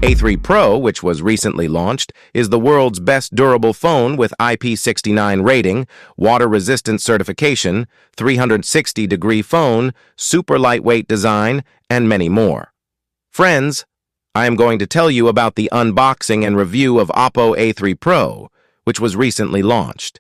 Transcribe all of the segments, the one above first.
A3 Pro, which was recently launched, is the world's best durable phone with IP69 rating, water resistance certification, 360-degree phone, super lightweight design, and many more. Friends, I am going to tell you about the unboxing and review of Oppo A3 Pro, which was recently launched.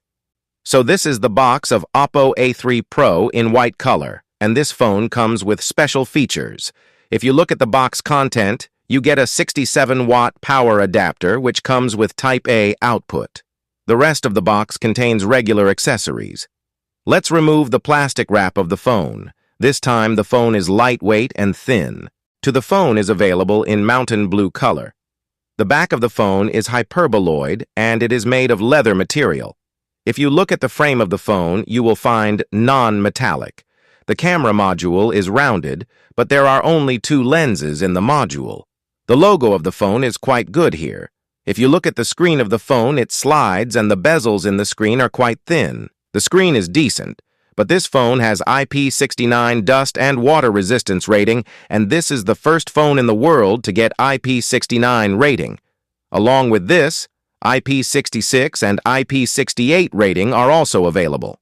So this is the box of Oppo A3 Pro in white color, and this phone comes with special features. If you look at the box content, you get a 67-watt power adapter which comes with Type-A output. The rest of the box contains regular accessories. Let's remove the plastic wrap of the phone. This time the phone is lightweight and thin. The phone is available in mountain blue color. The back of the phone is hyperboloid and it is made of leather material. If you look at the frame of the phone, you will find non-metallic. The camera module is rounded, but there are only 2 lenses in the module. The logo of the phone is quite good here. If you look at the screen of the phone, it slides and the bezels in the screen are quite thin. The screen is decent, but this phone has IP69 dust and water resistance rating, and this is the first phone in the world to get IP69 rating. Along with this, IP66 and IP68 rating are also available.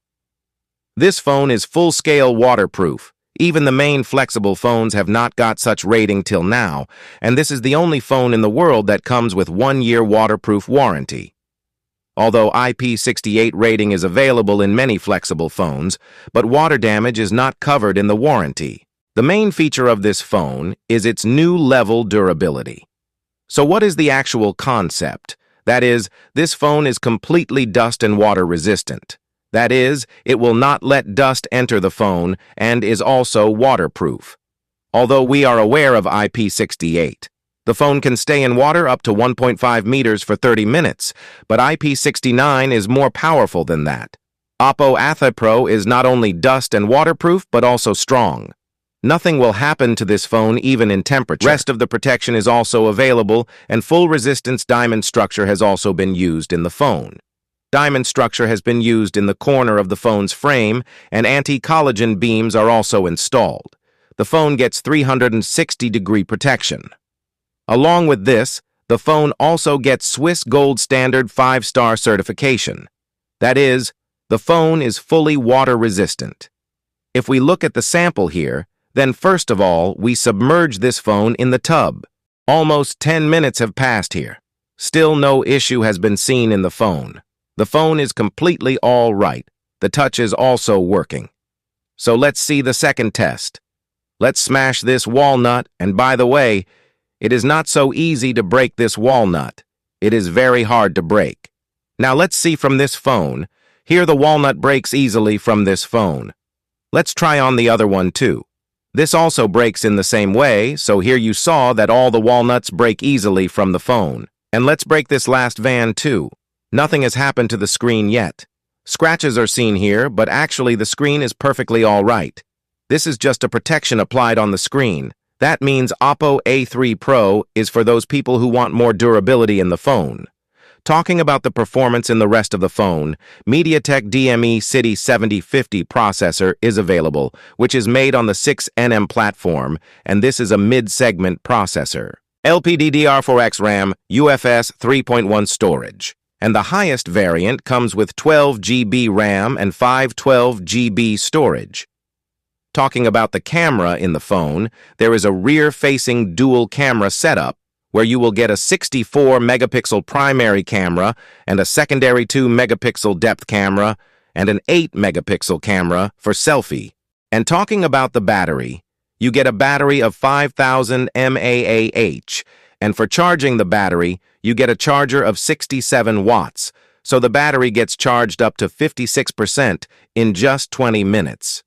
This phone is full-scale waterproof. Even the main flexible phones have not got such rating till now, and this is the only phone in the world that comes with 1-year waterproof warranty. Although IP68 rating is available in many flexible phones, but water damage is not covered in the warranty. The main feature of this phone is its new level durability. So what is the actual concept? That is, this phone is completely dust and water resistant. That is, it will not let dust enter the phone and is also waterproof. Although we are aware of IP68, the phone can stay in water up to 1.5 meters for 30 minutes, but IP69 is more powerful than that. Oppo A3 Pro is not only dust and waterproof, but also strong. Nothing will happen to this phone even in temperature. Rest of the protection is also available, and full resistance diamond structure has also been used in the phone. Diamond structure has been used in the corner of the phone's frame, and anti-collagen beams are also installed. The phone gets 360-degree protection. Along with this, the phone also gets Swiss Gold Standard 5-star certification. That is, the phone is fully water-resistant. If we look at the sample here, then first of all, we submerge this phone in the tub. Almost 10 minutes have passed here. Still no issue has been seen in the phone. The phone is completely all right. The touch is also working. So let's see the second test. Let's smash this walnut, and by the way, it is not so easy to break this walnut. It is very hard to break. Now let's see from this phone. Here the walnut breaks easily from this phone. Let's try on the other one too. This also breaks in the same way, so here you saw that all the walnuts break easily from the phone. And let's break this last van too. Nothing has happened to the screen yet. Scratches are seen here, but actually the screen is perfectly all right. This is just a protection applied on the screen. That means Oppo A3 Pro is for those people who want more durability in the phone. Talking about the performance in the rest of the phone, MediaTek DME City 7050 processor is available, which is made on the 6nm platform, and this is a mid-segment processor. LPDDR4X RAM, UFS 3.1 storage. And the highest variant comes with 12 GB RAM and 512 GB storage. Talking about the camera in the phone, there is a rear-facing dual camera setup where you will get a 64-megapixel primary camera and a secondary 2-megapixel depth camera and an 8-megapixel camera for selfie. And talking about the battery, you get a battery of 5,000 mAh, and for charging the battery, you get a charger of 67 watts, so the battery gets charged up to 56% in just 20 minutes.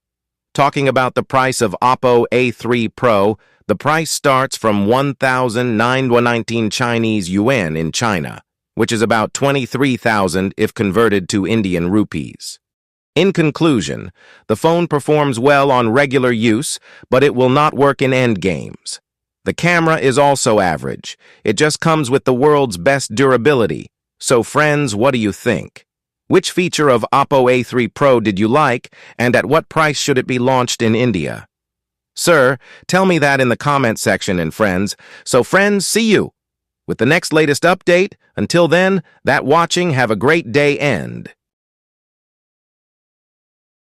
Talking about the price of Oppo A3 Pro, the price starts from 1,919 Chinese yuan in China, which is about 23,000 if converted to Indian rupees. In conclusion, the phone performs well on regular use, but it will not work in endgames. The camera is also average. It just comes with the world's best durability. So friends, what do you think? Which feature of Oppo A3 Pro did you like, and at what price should it be launched in India? Sir, tell me that in the comment section, and friends. So friends, see you! with the next latest update. Until then, that watching, have a great day end.